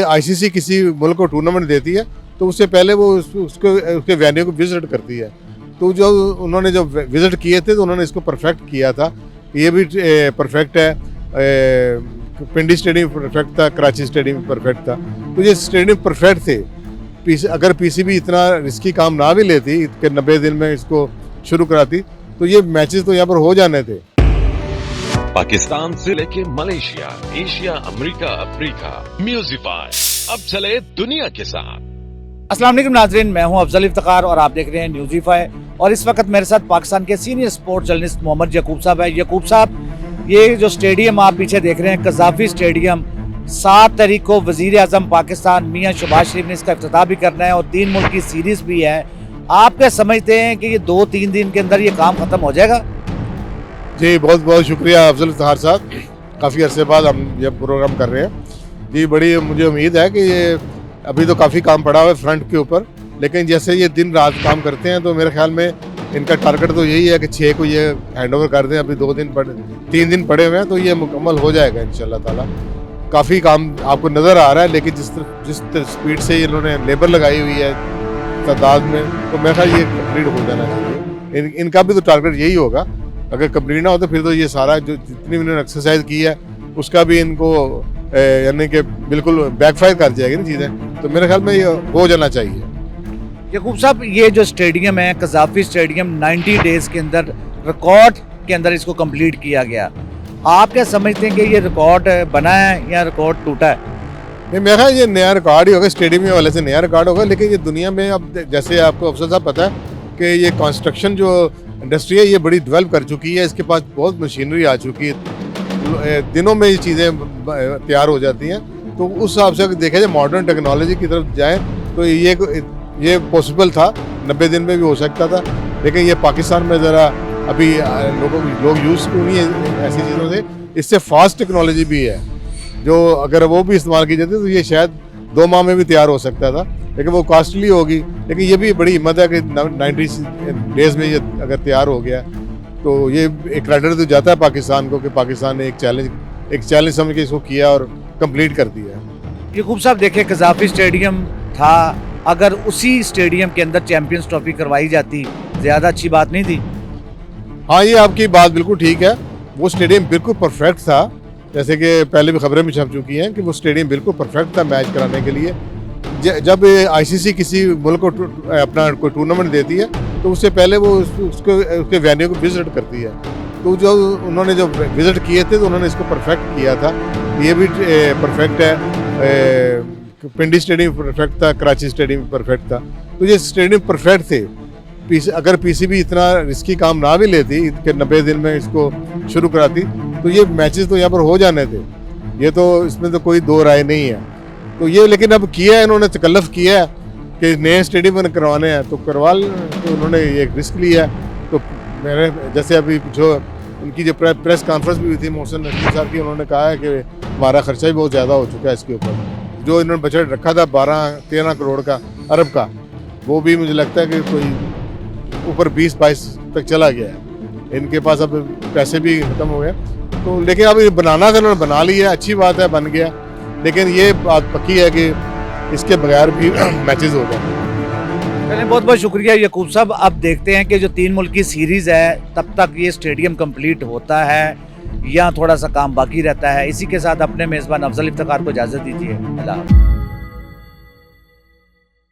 ICC किसी मुल्क को टूर्नामेंट देती है तो उससे पहले वो उसके वेन्यू को विजिट करती है। तो जो उन्होंने जो विजिट किए थे तो उन्होंने इसको परफेक्ट किया था। ये भी परफेक्ट है, पिंडी स्टेडियम परफेक्ट था, कराची स्टेडियम परफेक्ट था। तो ये स्टेडियम परफेक्ट थे। अगर पीसीबी इतना रिस्की काम ना भी लेती कि 90 दिन में इसको शुरू कराती तो ये मैचेस तो यहाँ पर हो जाने थे। पाकिस्तान से लेके मलेशिया, एशिया, अमेरिका, अफ्रीका, म्यूजिफाई अब चले दुनिया के साथ। अस्सलाम वालेकुम नाज़रीन, मैं हूं अफजल इफ्तिकार और आप देख रहे हैं न्यूज़ीफाई। और इस वक्त मेरे साथ पाकिस्तान के सीनियर स्पोर्ट्स जर्नलिस्ट मोहम्मद यकूब साहब है। यकूब साहब, ये जो स्टेडियम आप पीछे देख रहे हैं, कज़ाफ़ी स्टेडियम, 7 तारीख को वज़ीर आज़म पाकिस्तान मियां शहबाज शरीफ ने इसका इफ्तिताह भी करना है और 3 मुल्क की सीरीज़ भी है। आप क्या समझते हैं कि ये 2-3 दिन के अंदर ये काम ख़त्म हो जाएगा? जी बहुत बहुत शुक्रिया अफजल इफ्तिकार साहब, काफ़ी अरसे बाद हम ये प्रोग्राम कर रहे हैं। जी बड़ी मुझे उम्मीद है कि ये अभी तो काफ़ी काम पड़ा हुआ है फ्रंट के ऊपर, लेकिन जैसे ये दिन रात काम करते हैं तो मेरे ख्याल में इनका टारगेट तो यही है कि 6 को ये हैंडओवर कर दें। अभी 3 दिन पड़े हुए हैं तो ये मुकम्मल हो जाएगा इंशाल्लाह ताला। काफ़ी काम आपको नज़र आ रहा है, लेकिन जिस स्पीड से इन्होंने लेबर लगाई हुई है तादाद में, तो मेरे ख्याल ये कम्प्लीट हो जाना चाहिए। इनका भी तो टारगेट यही होगा। अगर कम्प्लीट ना हो तो फिर तो ये सारा जो जितनी इन्होंने एक्सरसाइज की है उसका भी इनको यानी कि बिल्कुल बैकफायर कर जाएगी ना चीज़ें। तो मेरे ख्याल में ये हो जाना चाहिए। यकूब साहब, ये जो स्टेडियम है कज़ाफ़ी स्टेडियम, 90 डेज़ के अंदर रिकॉर्ड के अंदर इसको कंप्लीट किया गया। आप क्या समझते हैं कि ये रिकॉर्ड बना है या रिकॉर्ड टूटा है? नहीं, मेरा ख्याल ये नया रिकॉर्ड ही होगा, स्टेडियम के वाले से नया रिकॉर्ड होगा। लेकिन ये दुनिया में अब जैसे आपको अफसर साहब पता है कि ये कंस्ट्रक्शन जो इंडस्ट्री है ये बड़ी डेवलप कर चुकी है, इसके पास बहुत मशीनरी आ चुकी है, दिनों में ये चीज़ें तैयार हो जाती हैं। तो उस हिसाब से अगर देखा जाए मॉडर्न टेक्नोलॉजी की तरफ जाएँ तो ये पॉसिबल था, 90 दिन में भी हो सकता था। लेकिन ये पाकिस्तान में ज़रा अभी लोग यूज़ क्यों नहीं है ऐसी चीज़ों से। इससे फास्ट टेक्नोलॉजी भी है जो अगर वो भी इस्तेमाल की जाती तो ये शायद 2 माह में भी तैयार हो सकता था, लेकिन वो कॉस्टली होगी। लेकिन ये भी बड़ी हिम्मत है कि 90 डेज़ में ये अगर तैयार हो गया तो ये एक क्रेडिट तो जाता है पाकिस्तान को कि पाकिस्तान ने एक चैलेंज समझ के इसको किया और कंप्लीट कर दिया। यकूब साहब, देखिए कज़ाफ़ी स्टेडियम था, अगर उसी स्टेडियम के अंदर चैंपियंस ट्रॉफी करवाई जाती ज़्यादा अच्छी बात नहीं थी? हाँ, ये आपकी बात बिल्कुल ठीक है। वो स्टेडियम बिल्कुल परफेक्ट था, जैसे कि पहले भी खबरें भी छप चुकी हैं कि वो स्टेडियम बिल्कुल परफेक्ट था मैच कराने के लिए। जब आईसीसी किसी मुल्क को अपना कोई टूर्नामेंट देती है तो उससे पहले वो उसके वेन्यू को विजिट करती है। तो जो उन्होंने जो विजिट किए थे तो उन्होंने इसको परफेक्ट किया था। ये भी परफेक्ट है, पिंडी स्टेडियम परफेक्ट था, कराची स्टेडियम परफेक्ट था। तो ये स्टेडियम परफेक्ट थे। अगर पीसीबी इतना रिस्की काम ना भी लेती कि 90 दिन में इसको शुरू कराती तो ये मैचेस तो यहाँ पर हो जाने थे। ये तो इसमें तो कोई दो राय नहीं है। तो ये लेकिन अब किया है, इन्होंने तकल्लुफ़ किया है कि नए स्टेडियम में करवाने हैं तो करवा, तो उन्होंने ये रिस्क लिया है। तो मेरे जैसे अभी जो उनकी जो प्रेस कॉन्फ्रेंस भी हुई थी मोहसिन नकवी साहब की, उन्होंने कहा है कि हमारा खर्चा भी बहुत ज़्यादा हो चुका है इसके ऊपर। जो इन्होंने बजट रखा था 12-13 करोड़ का, अरब का, वो भी मुझे लगता है कि कोई ऊपर 20-22 तक चला गया है। इनके पास अब पैसे भी खत्म हो गए। तो लेकिन अब बनाना था, उन्होंने बना लिया, अच्छी बात है, बन गया। लेकिन ये बात पक्की है कि इसके बगैर भी मैचेस हो जाए। चलिए, बहुत बहुत शुक्रिया यकूब साहब। अब देखते हैं कि जो 3 मुल्क की सीरीज़ है तब तक ये स्टेडियम कंप्लीट होता है या थोड़ा सा काम बाकी रहता है। इसी के साथ अपने मेज़बान अफजल इफ्तिकार को इजाज़त दीजिए। अल्लाह।